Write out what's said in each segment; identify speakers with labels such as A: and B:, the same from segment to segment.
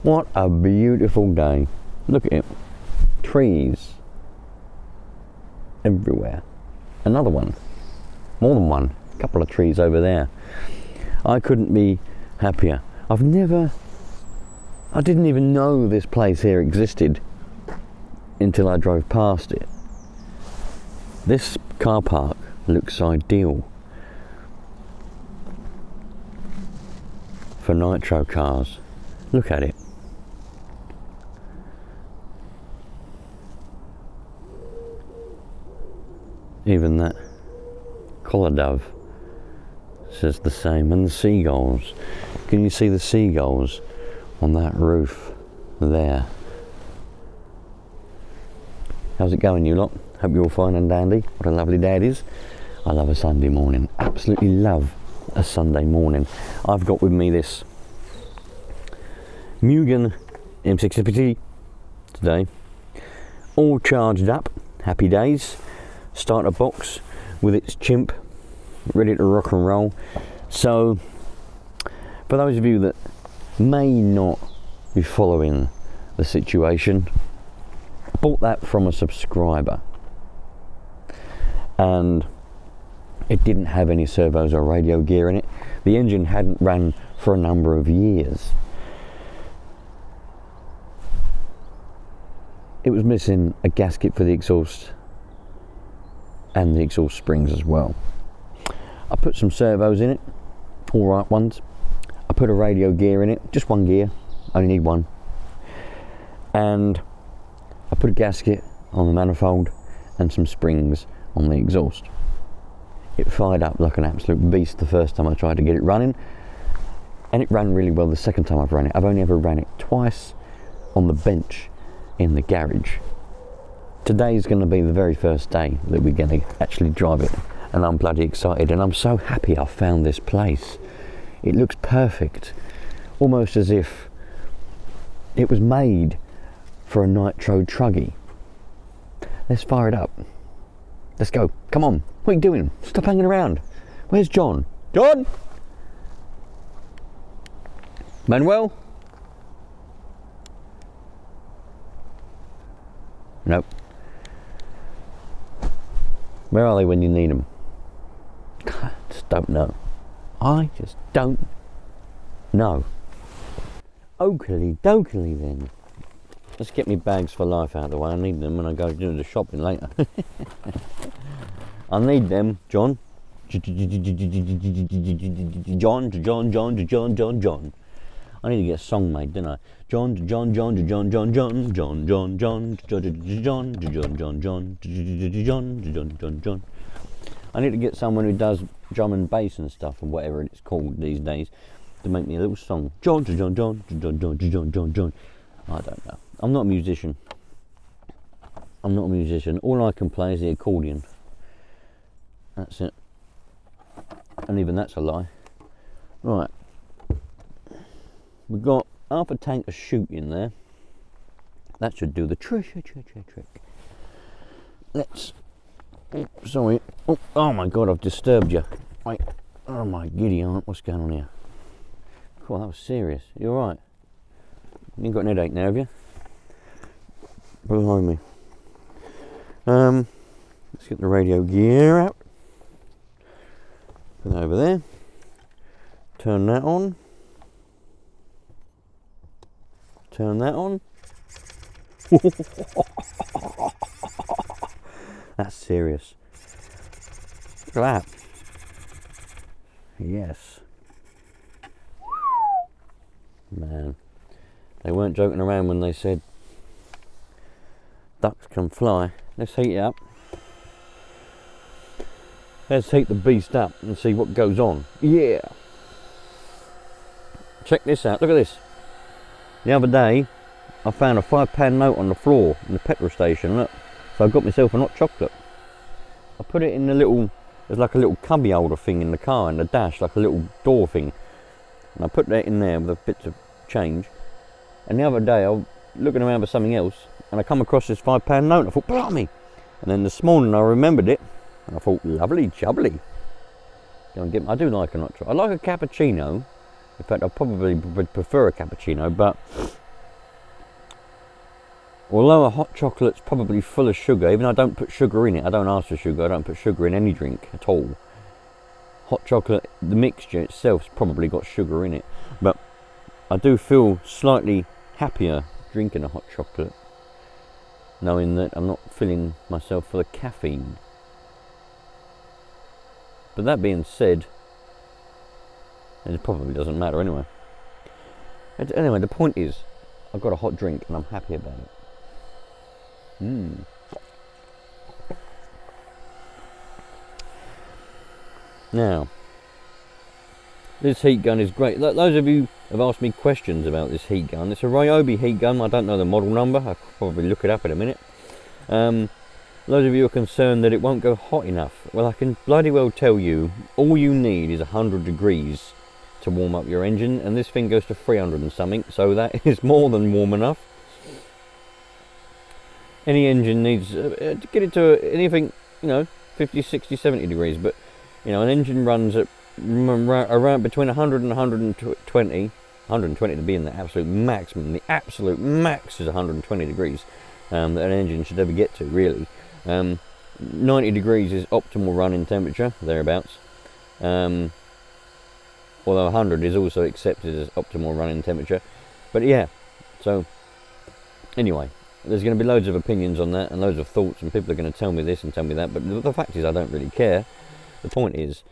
A: What a beautiful day. Look at it. Trees everywhere. Another one. More than one. A couple of trees over there. I couldn't be happier. I didn't even know this place here existed until I drove past it. This car park looks ideal for Nitro cars. Look at it. Even that collar dove says the same, and the seagulls. Can you see the seagulls on that roof there? How's it going, you lot? Hope you're all fine and dandy. What a lovely day it is. I love a Sunday morning. Absolutely love a Sunday morning. I've got with me this Mugen MBX6T today. All charged up. Happy days. Starter box with its chimp ready to rock and roll. So for those of you that may not be following the situation, I bought that from a subscriber and it didn't have any servos or radio gear in it. The engine hadn't run for a number of years. It was missing a gasket for the exhaust and the exhaust springs as well. I put some servos in it, all right ones. I put a radio gear in it, just one gear, only need one. And I put a gasket on the manifold and some springs on the exhaust. It fired up like an absolute beast the first time I tried to get it running, and it ran really well the second time I've run it. I've only ever ran it twice on the bench in the garage. Today's going to be the very first day that we're going to actually drive it, and I'm bloody excited, and I'm so happy I found this place. It looks perfect, almost as if it was made for a Nitro Truggy. Let's fire it up. Let's go. Come on. What are you doing? Stop hanging around. Where's John? John? Manuel? Nope. Where are they when you need them? I just don't know. I just don't know. Oakley dokely then. Let's get me bags for life out of the way. I need them when I go do the shopping later. I need them, John. John. I need to get a song made, don't I? John. I need to get someone who does drum and bass and stuff, or whatever it's called these days, to make me a little song. John. I don't know. I'm not a musician. All I can play is the accordion. That's it. And even that's a lie. Right. We've got half a tank of shoot in there. That should do the trick. Let's... Oh, sorry. Oh my God, I've disturbed you. Wait. Oh my giddy aunt, what's going on here? Cool, that was serious. You alright? You ain't got an headache now, have you? Behind me. Let's get the radio gear out. Put that over there. Turn that on. Turn that on. That's serious. Look at that. Yes. Man. They weren't joking around when they said ducks can fly. Let's heat it up. Let's heat the beast up and see what goes on. Yeah. Check this out. Look at this. The other day, I found a £5 note on the floor in the petrol station. Look. So I got myself a hot chocolate. I put it in the little, there's like a little cubby holder thing in the car, in the dash, like a little door thing. And I put that in there with a bit of change. And the other day, I was looking around for something else, and I come across this £5 note. I thought, blimey. And then this morning I remembered it, and I thought, lovely jubbly. I do like a hot chocolate. I like a cappuccino. In fact, I probably would prefer a cappuccino, but Although a hot chocolate's probably full of sugar, even though I don't put sugar in it, I don't ask for sugar, I don't put sugar in any drink at all. Hot chocolate, the mixture itself's probably got sugar in it, but I do feel slightly happier drinking a hot chocolate, knowing that I'm not filling myself full of caffeine. But that being said, it probably doesn't matter anyway. Anyway, the point is, I've got a hot drink and I'm happy about it. Now, this heat gun is great. Those of you have asked me questions about this heat gun. It's a Ryobi heat gun. I don't know the model number. I'll probably look it up in a minute. Those of you are concerned that it won't go hot enough. Well, I can bloody well tell you, all you need is 100 degrees to warm up your engine, and this thing goes to 300 and something, so that is more than warm enough. Any engine needs to get it to anything, 50, 60, 70 degrees, but an engine runs at around between 100 and 120 to be in the absolute maximum. The absolute max is 120 degrees that an engine should ever get to, really. 90 degrees is optimal running temperature, thereabouts. Although 100 is also accepted as optimal running temperature. But yeah, so anyway, there's going to be loads of opinions on that and loads of thoughts, and people are going to tell me this and tell me that, but the fact is I don't really care. The point is,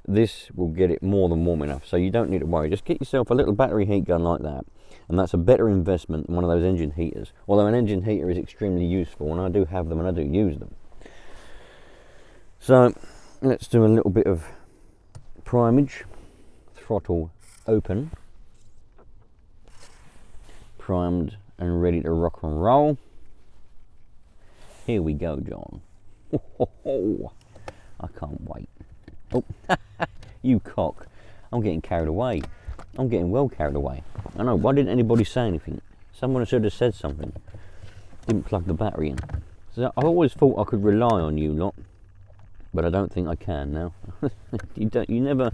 A: this will get it more than warm enough, so you don't need to worry. Just get yourself a little battery heat gun like that, and that's a better investment than one of those engine heaters. Although an engine heater is extremely useful, and I do have them and I do use them. So let's do a little bit of primage. Throttle open, primed and ready to rock and roll. Here we go, John. I can't wait. Oh, you cock. I'm getting carried away. I'm getting well carried away. I know, why didn't anybody say anything? Someone should have said something. Didn't plug the battery in. So I always thought I could rely on you lot, but I don't think I can now. You never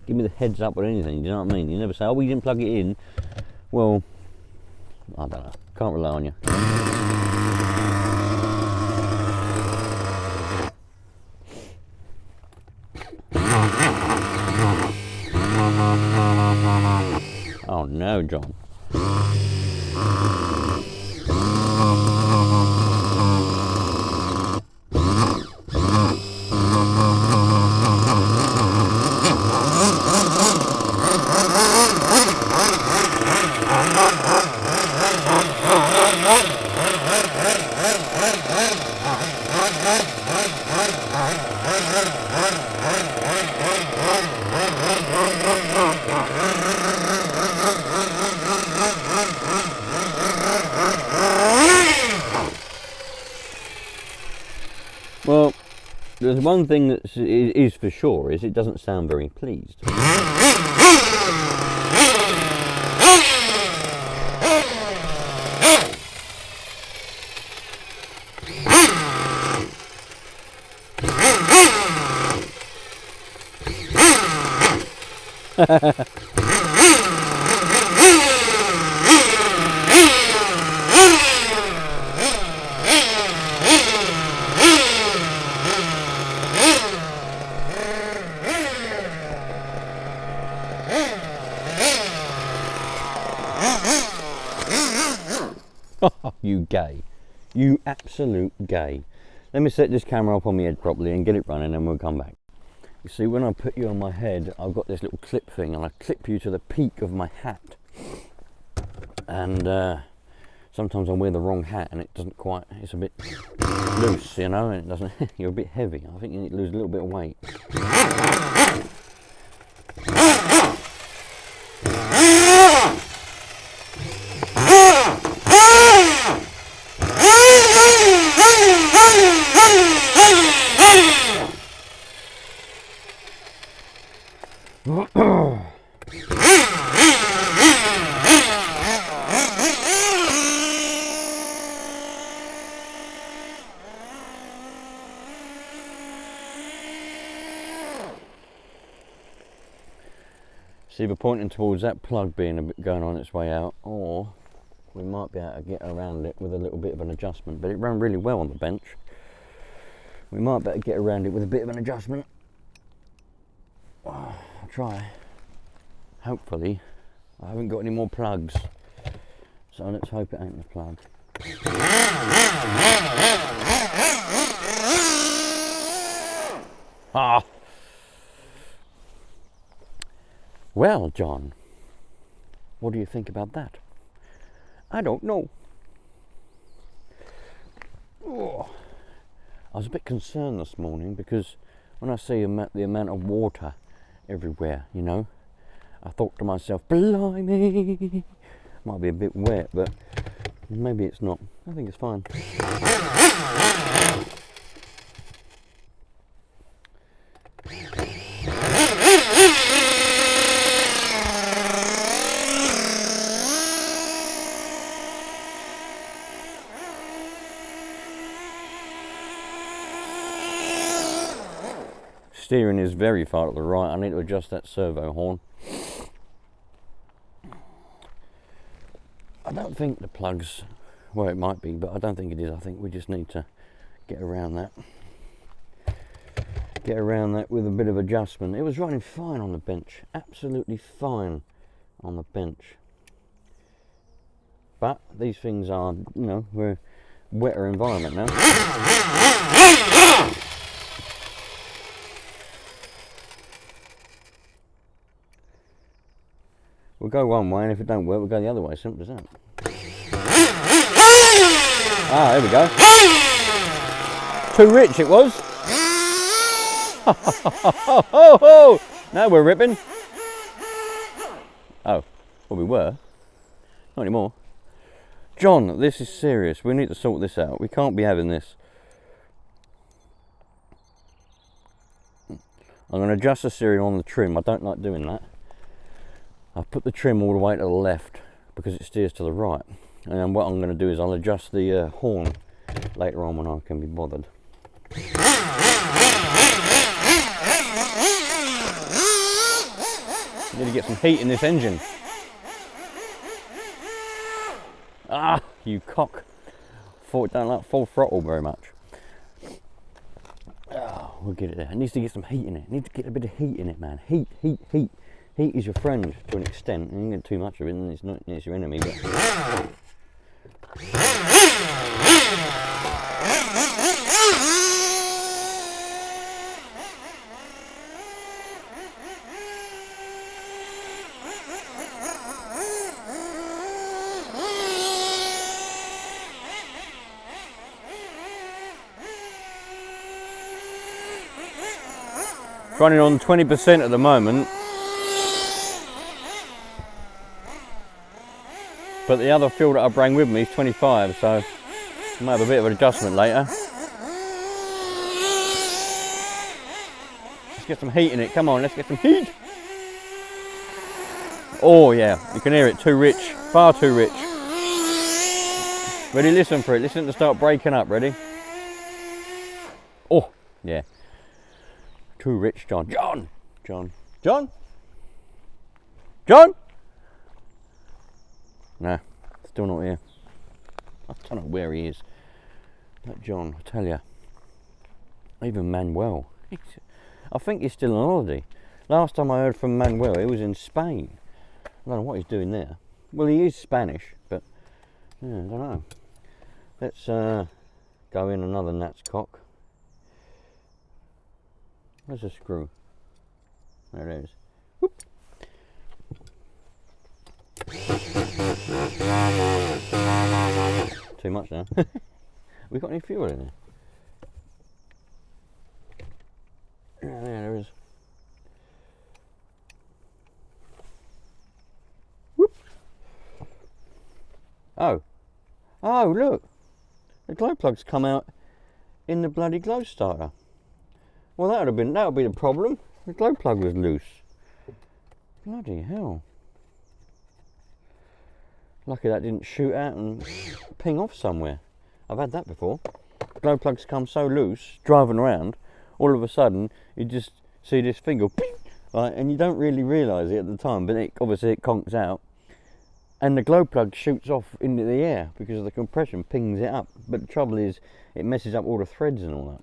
A: give me the heads up or anything, you know what I mean? You never say, oh, we didn't plug it in. Well, I don't know. Can't rely on you. Oh no, John. Well, there's one thing that is for sure, is it doesn't sound very pleased. You gay. You absolute gay. Let me set this camera up on my head properly and get it running, and we'll come back. You see, when I put you on my head, I've got this little clip thing, and I clip you to the peak of my hat. And sometimes I wear the wrong hat, and it doesn't quite, it's a bit loose, and it doesn't, you're a bit heavy. I think you need to lose a little bit of weight. See, we're pointing towards that plug being a bit going on its way out, or we might be able to get around it with a little bit of an adjustment, but it ran really well on the bench. We might be able to get around it with a bit of an adjustment. I'll try. Hopefully. I haven't got any more plugs, so let's hope it ain't the plug. Ah! Well, John, what do you think about that? I don't know. Oh. I was a bit concerned this morning because when I see the amount of water everywhere, you know, I thought to myself, blimey, might be a bit wet, but maybe it's not. I think it's fine. Steering is very far to the right. I need to adjust that servo horn. I don't think the plugs, well, it might be, but I don't think it is. I think we just need to get around that. Get around that with a bit of adjustment. It was running fine on the bench, absolutely fine on the bench. But these things are, you know, we're a wetter environment now. We'll go one way, and if it don't work, we'll go the other way. Simple as that. Ah, there we go. Too rich it was. Now we're ripping. Oh, well, we were. Not anymore. John, this is serious. We need to sort this out. We can't be having this. I'm going to adjust the steering on the trim. I don't like doing that. I've put the trim all the way to the left because it steers to the right. And then what I'm going to do is I'll adjust the horn later on when I can be bothered. Need to get some heat in this engine. Ah, you cock. Don't like full throttle very much. Oh, we'll get it there. It needs to get some heat in it. It needs to get a bit of heat in it, man. Heat, heat, heat. Heat is your friend to an extent, and you can get too much of it, and it's your enemy. But it's running on 20% at the moment. But the other fuel that I bring with me is 25, so I might have a bit of an adjustment later. Let's get some heat in it. Come on, let's get some heat. Oh yeah, you can hear it. Too rich, far too rich. Ready? Listen for it. Listen to start breaking up. Ready? Oh yeah. Too rich, John. John. John. John. John. Nah, still not here. I don't know where he is. That John, I tell you. Even Manuel. I think he's still on holiday. Last time I heard from Manuel, he was in Spain. I don't know what he's doing there. Well, he is Spanish, but yeah, I don't know. Let's go in another gnat's cock. Where's the screw? There it is. Whoop. Too much now. We got any fuel in there? Yeah, there is. Whoop. Oh. Oh, look. The glow plug's come out in the bloody glow starter. Well, that would be the problem. The glow plug was loose. Bloody hell. Lucky that didn't shoot out and ping off somewhere. I've had that before. Glow plugs come so loose, driving around, all of a sudden you just see this thing go ping, right, and you don't really realise it at the time, but obviously it conks out. and the glow plug shoots off into the air because of the compression, pings it up. But the trouble is, it messes up all the threads and all that.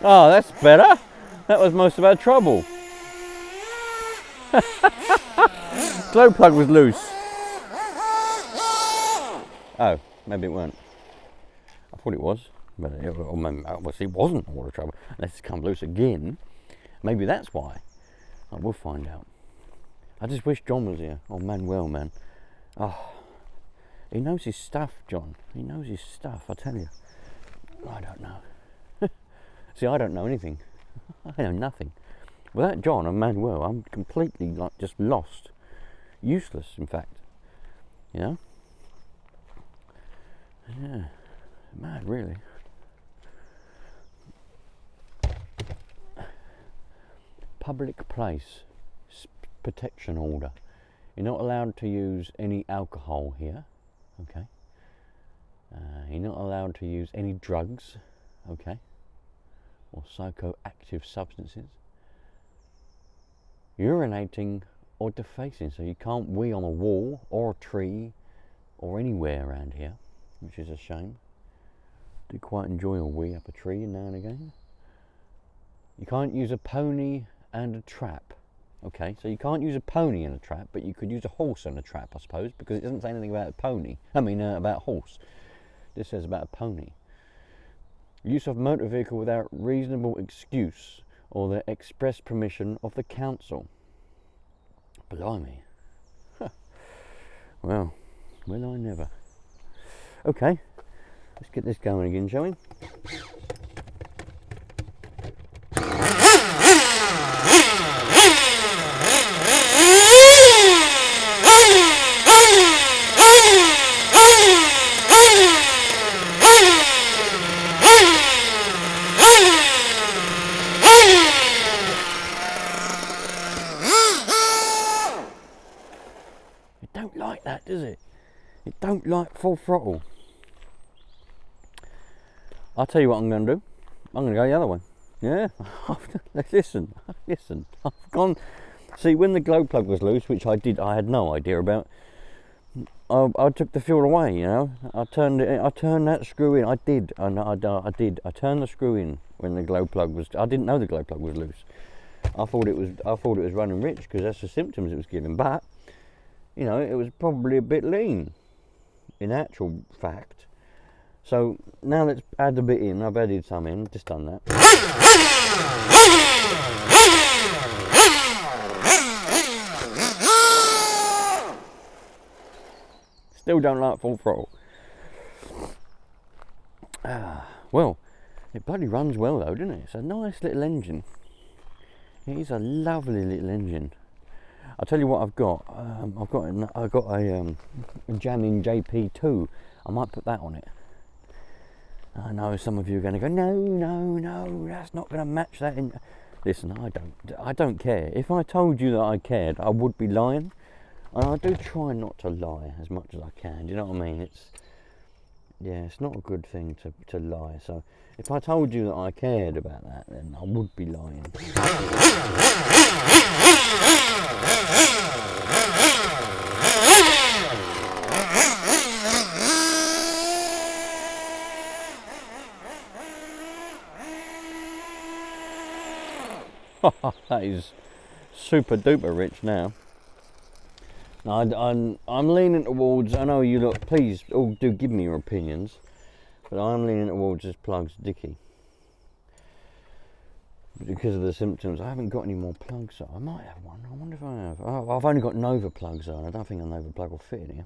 A: Oh, that's better. That was most of our trouble. Glow plug was loose. Oh, maybe it weren't. I thought it was, but it obviously wasn't all the trouble. Unless it's come loose again. Maybe that's why. I will find out. I just wish John was here. Oh, Manuel, man. Oh, he knows his stuff, John. He knows his stuff, I tell you. I don't know. See, I don't know anything. I know nothing. Without John and Manuel, I'm completely like just lost. Useless, in fact. You know? Yeah. Mad, really. Public place. Protection order. You're not allowed to use any alcohol here. Okay. You're not allowed to use any drugs. Okay. Or psychoactive substances. Urinating or defacing, so you can't wee on a wall or a tree or anywhere around here, which is a shame. Do quite enjoy a wee up a tree now and again. You can't use a pony and a trap. Okay, so you can't use a pony in a trap, but you could use a horse in a trap, I suppose, because it doesn't say anything about a pony. About a horse. This says about a pony. Use of motor vehicle without reasonable excuse or the express permission of the council. Blimey. Huh. Well, will I never. Okay, let's get this going again, shall we? Does it? It don't like full throttle. I'll tell you what I'm going to do. I'm going to go the other way. Yeah. Listen. I've gone. See, when the glow plug was loose, which I had no idea about. I took the fuel away. You know. I turned that screw in. I did. I turned the screw in when the glow plug was. I didn't know the glow plug was loose. I thought it was running rich because that's the symptoms it was giving, but. You know, it was probably a bit lean, in actual fact. So now let's add the bit in. I've added some in, just done that. Still don't like full throttle. Well, it bloody runs well though, doesn't it? It's a nice little engine. It is a lovely little engine. I'll tell you what I've got. I've got a Jamming JP2. I might put that on it. I know some of you are going to go, no, that's not going to match that. Listen, I don't care. If I told you that I cared, I would be lying. And I do try not to lie as much as I can. Do you know what I mean? It's not a good thing to lie. So if I told you that I cared about that, then I would be lying. That is super duper rich now. I'm leaning towards, I know you lot, please all do give me your opinions, but I'm leaning towards this plug's dicky. Because of the symptoms, I haven't got any more plugs on. I might have one, I wonder if I have. Oh, I've only got Nova plugs on, I don't think a Nova plug will fit in here.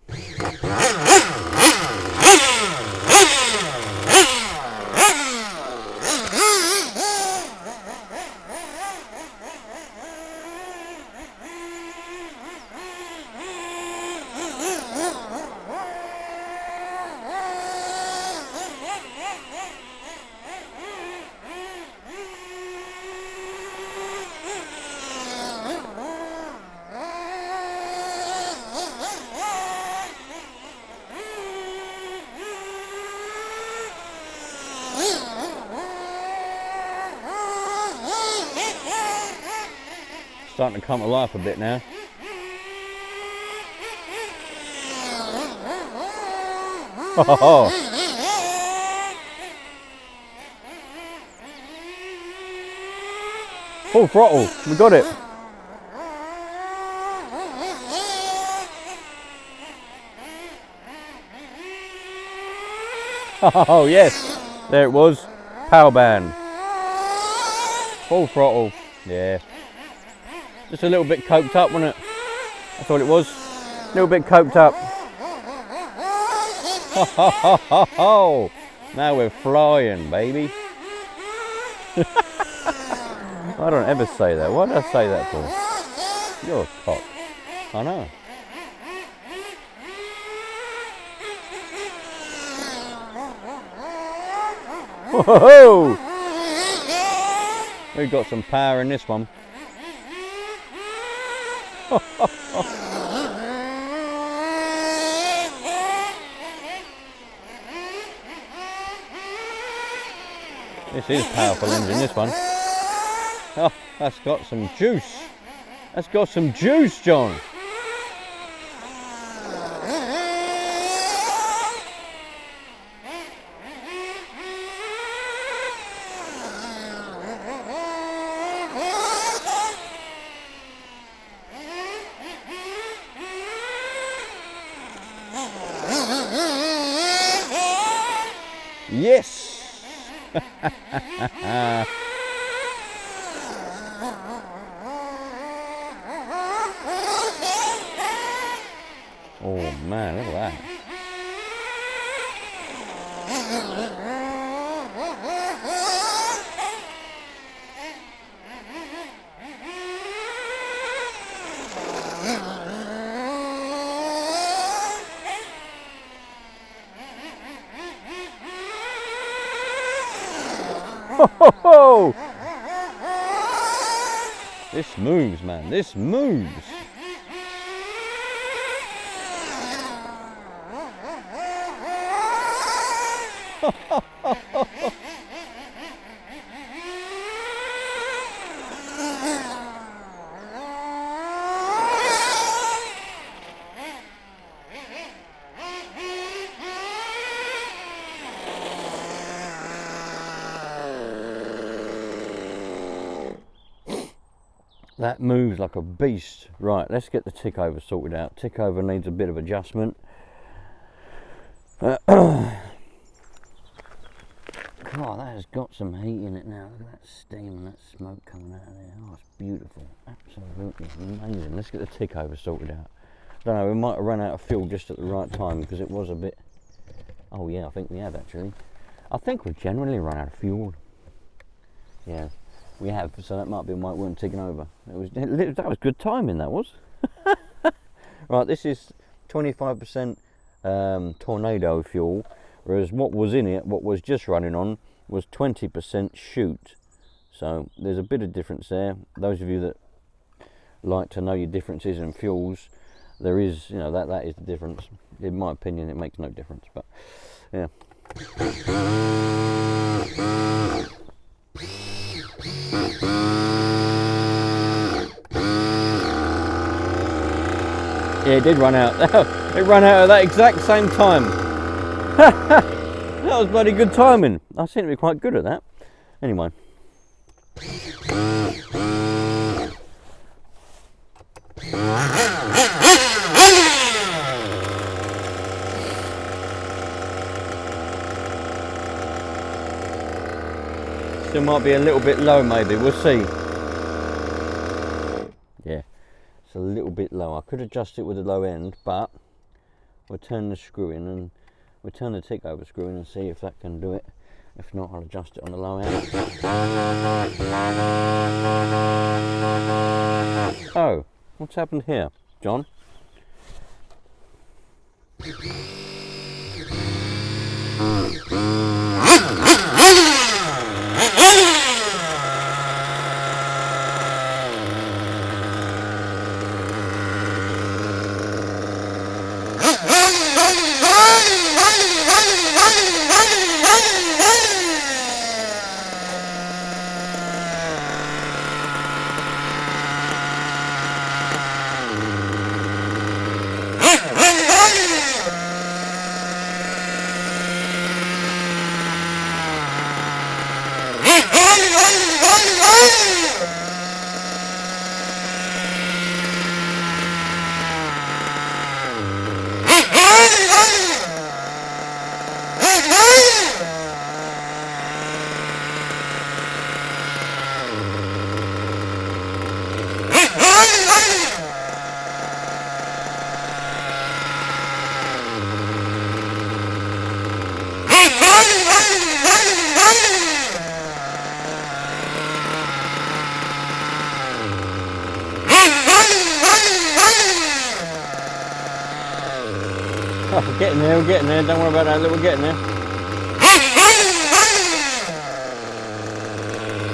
A: starting to come to life a bit now. Oh. Full throttle, we got it. Oh yes, there it was, power band. Full throttle, yeah. Just a little bit coked up, wasn't it? That's all it was, a little bit coked up. Now we're flying, baby. I don't ever say that. Why did I say that for? You're a cock. I know. Whoa! We've got some power in this one. This is a powerful engine, this one. Oh, that's got some juice. That's got some juice, John. Yes. Oh man, look at that. Ho! This moves, man. This moves. That moves like a beast. Right, let's get the tick over sorted out. Tick over needs a bit of adjustment. God, that has got some heat in it now. Look at that steam and that smoke coming out of there. Oh, it's beautiful. Absolutely amazing. Let's get the tick over sorted out. I don't know, we might have run out of fuel just at the right time because it was a bit... Oh yeah, I think we have actually. I think we've generally run out of fuel. Yeah. We have, so that might be why it weren't ticking over. That was good timing, that was. Right, this is 25% tornado fuel, whereas what was in it, what was just running on, was 20% chute. So there's a bit of difference there. Those of you that like to know your differences in fuels, there is, you know, that is the difference. In my opinion, it makes no difference, but yeah. Yeah, it did run out. It ran out at that exact same time. That was bloody good timing. I seem to be quite good at that. Anyway. Still might be a little bit low maybe, we'll see. Yeah, it's a little bit low. I could adjust it with the low end, but we'll turn the screw in and we'll turn the tick over screw in and see if that can do it. If not, I'll adjust it on the low end. Oh, what's happened here, John? Oh, we're getting there, don't worry about that, we're getting there.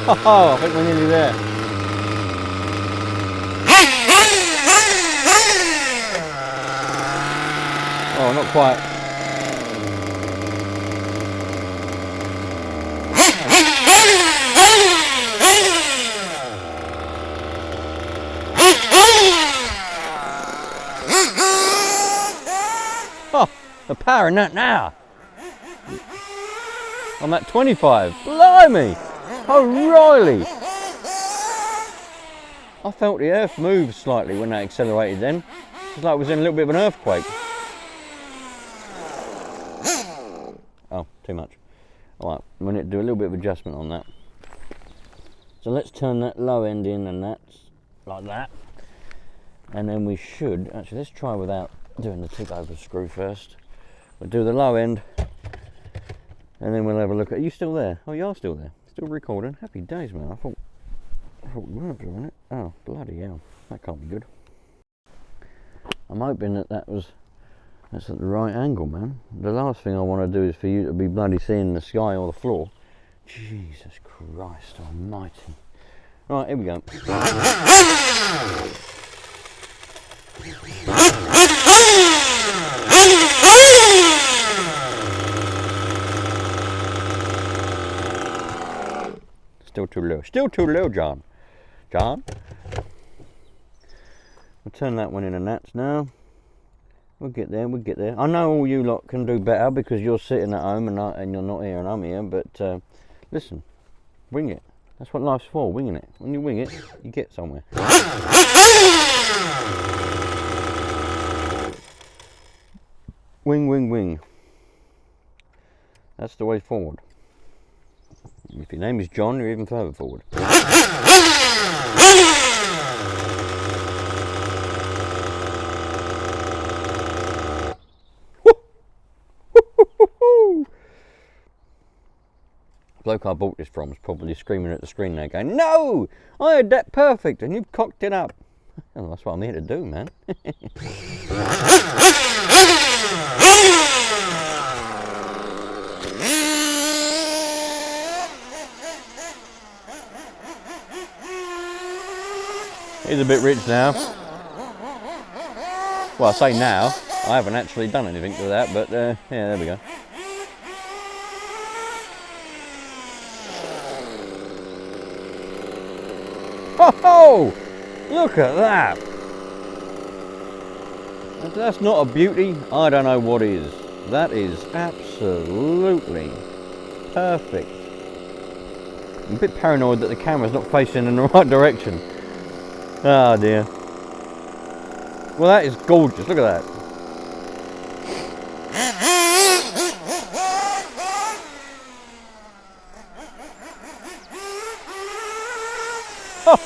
A: Oh, I think we're nearly there. Oh, not quite. Oh, the power in that now. I'm at 25. Blimey! O'Reilly! I felt the earth move slightly when that accelerated then. It's like it was in a little bit of an earthquake. Oh, too much. Alright, I'm going to do a little bit of adjustment on that. So let's turn that low end in, and that's like that. And then we should, actually let's try without doing the tip over screw first. We'll do the low end, and then we'll have a look at, are you still there? Oh, you are still there. Still recording. Happy days, man. I thought we weren't doing it. Oh, bloody hell. That can't be good. I'm hoping that that's at the right angle, man. The last thing I want to do is for you to be bloody seeing the sky or the floor. Jesus Christ almighty. Right, here we go. Still too low. Still too low, John. John? We'll turn that one in and that's now. We'll get there, we'll get there. I know all you lot can do better because you're sitting at home and you're not here and I'm here, but listen, wing it. That's what life's for, winging it. When you wing it, you get somewhere. Wing, wing, wing. That's the way forward. If your name is John, you're even further forward. Bloke I bought this from is probably screaming at the screen now going, no! I had that perfect and you've cocked it up. Oh, that's what I'm here to do, man. He's a bit rich now. Well, I say now, I haven't actually done anything to that, but yeah, there we go. Oh, look at that. If that's not a beauty, I don't know what is. That is absolutely perfect. I'm a bit paranoid that the camera's not facing in the right direction. Oh dear. Well, that is gorgeous. Look at that.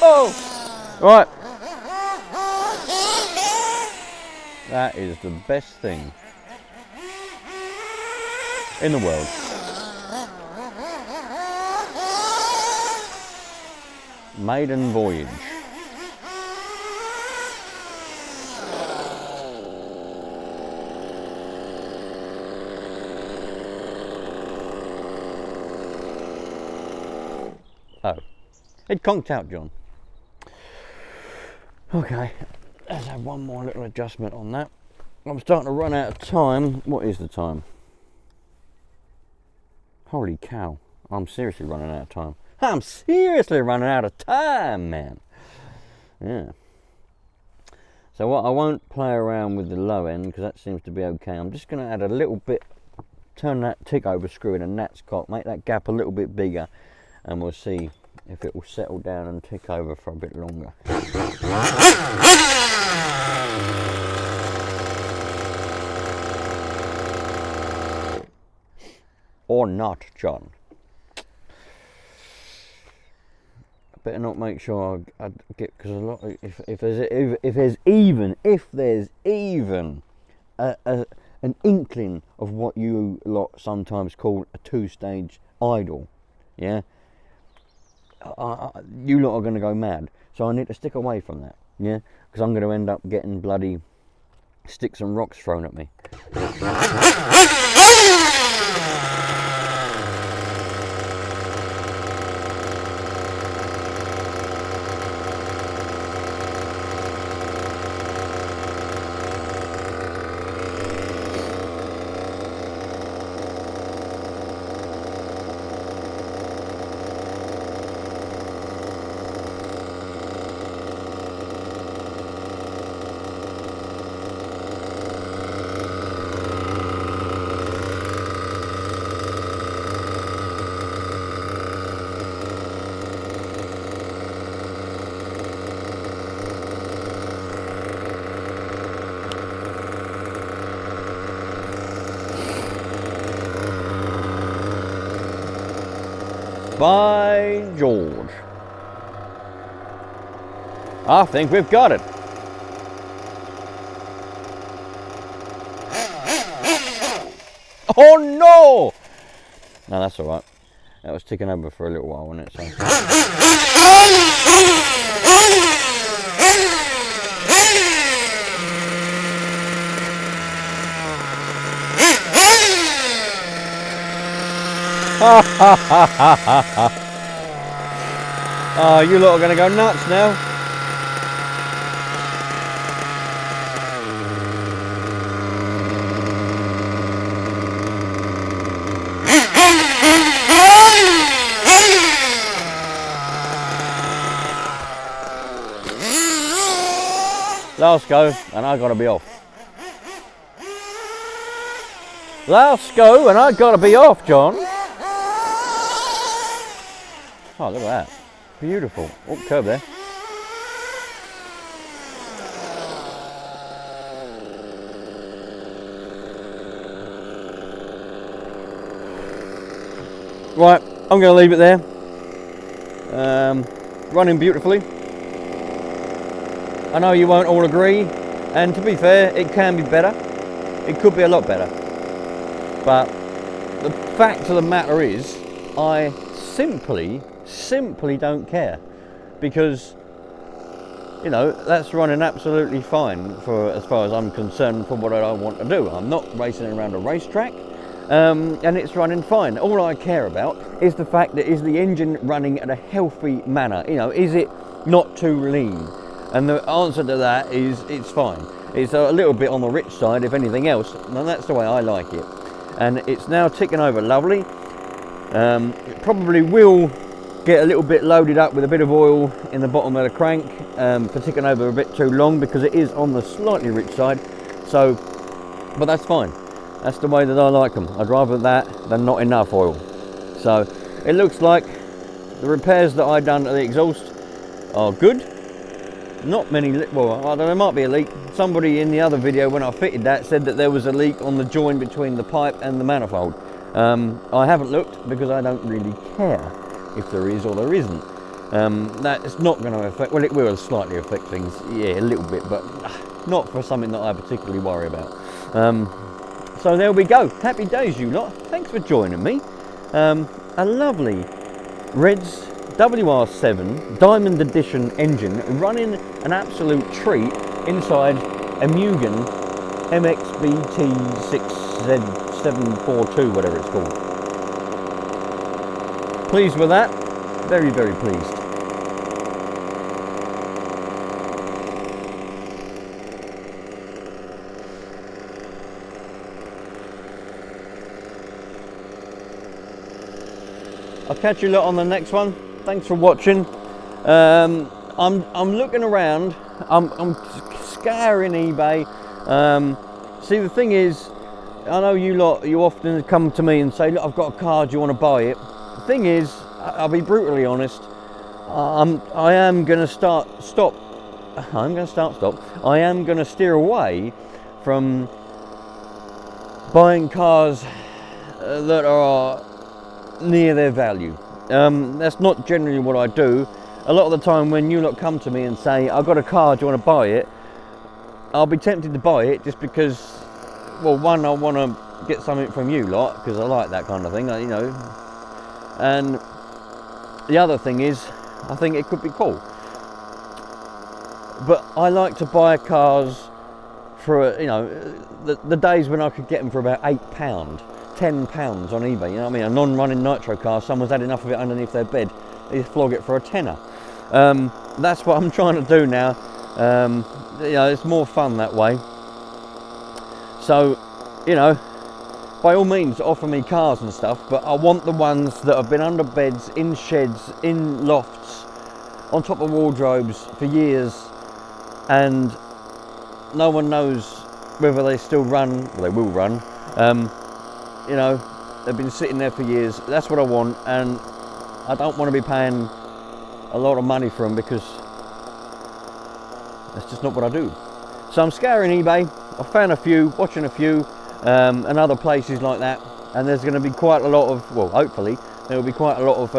A: Oh, right. That is the best thing in the world. Maiden voyage. Oh, it conked out, John. Okay, let's have one more little adjustment on that. I'm starting to run out of time. What is the time? Holy cow, I'm seriously running out of time. I'm seriously running out of time, man. Yeah. So what, I won't play around with the low end because that seems to be okay. I'm just going to add a little bit, turn that tick over screw in a Nat's cock, make that gap a little bit bigger, and we'll see if it will settle down and tick over for a bit longer. Or not, John. I better not make sure I get, because a lot of, if there's even an inkling of what you lot sometimes call a two-stage idle, yeah, you lot are going to go mad. So I need to stick away from that, yeah, because I'm going to end up getting bloody sticks and rocks thrown at me. By George. I think we've got it. Oh no! No, that's all right. That was ticking over for a little while, wasn't it? So. Oh, you lot are going to go nuts now. Last go, and I got to be off. Last go, and I got to be off, John. Oh, look at that. Beautiful. Oh, curb there. Right, I'm going to leave it there. Running beautifully. I know you won't all agree, and to be fair, it can be better. It could be a lot better. But the fact of the matter is, I simply don't care, because you know that's running absolutely fine for as far as I'm concerned for what I want to do. I'm not racing around a racetrack, and it's running fine. All I care about is the fact that is the engine running at a healthy manner. You know, is it not too lean? And the answer to that is it's fine. It's a little bit on the rich side, if anything else, and that's the way I like it. And it's now ticking over lovely. It probably will get a little bit loaded up with a bit of oil in the bottom of the crank for ticking over a bit too long, because it is on the slightly rich side. So, but that's fine. That's the way that I like them. I'd rather that than not enough oil. So it looks like the repairs that I've done to the exhaust are good. Not many, well, I don't know, there might be a leak. Somebody in the other video when I fitted that said that there was a leak on the join between the pipe and the manifold. I haven't looked because I don't really care if there is or there isn't. That's not going to affect, well, it will slightly affect things, yeah, a little bit, but not for something that I particularly worry about. So there we go. Happy days, you lot. Thanks for joining me. A lovely Reds WR7 Diamond Edition engine running an absolute treat inside a Mugen MBX6T whatever it's called. Pleased with that, very, very pleased. I'll catch you lot on the next one. Thanks for watching. I'm looking around. I'm scouring eBay. See, the thing is, I know you lot, you often come to me and say, look, I've got a car, do you want to buy it? The thing is, I'll be brutally honest, I am going to stop. I am going to steer away from buying cars that are near their value. That's not generally what I do. A lot of the time when you lot come to me and say, I've got a car, do you want to buy it? I'll be tempted to buy it just because, well, one, I want to get something from you lot because I like that kind of thing, you know. And the other thing is, I think it could be cool. But I like to buy cars for you know, the days when I could get them for about £8, £10 on eBay. You know what I mean? A non-running nitro car, someone's had enough of it underneath their bed, they flog it for a tenner. That's what I'm trying to do now. You know, it's more fun that way. So, you know, by all means offer me cars and stuff, but I want the ones that have been under beds, in sheds, in lofts, on top of wardrobes for years, and no one knows whether they still run. Well, they will run. You know, they've been sitting there for years. That's what I want, and I don't want to be paying a lot of money for them, because that's just not what I do. So I'm scouring eBay. I found a few, watching a few, and other places like that, and there's going to be quite a lot of, well, hopefully there will be quite a lot of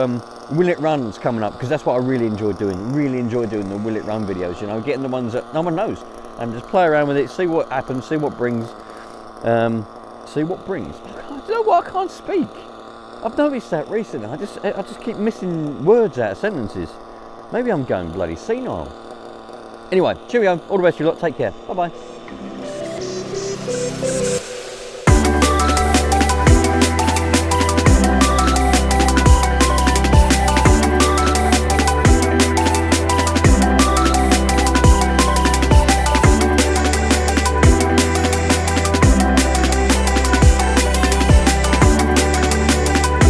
A: will it runs coming up, because that's what I really enjoy doing. Really enjoy doing the will it run videos, you know, getting the ones that no one knows, and just play around with it, see what happens, see what brings. See what brings. You know what? I can't speak. I've noticed that recently. I just keep missing words out of sentences. Maybe I'm going bloody senile. Anyway, cheerio. All the best, you lot. Take care. Bye bye.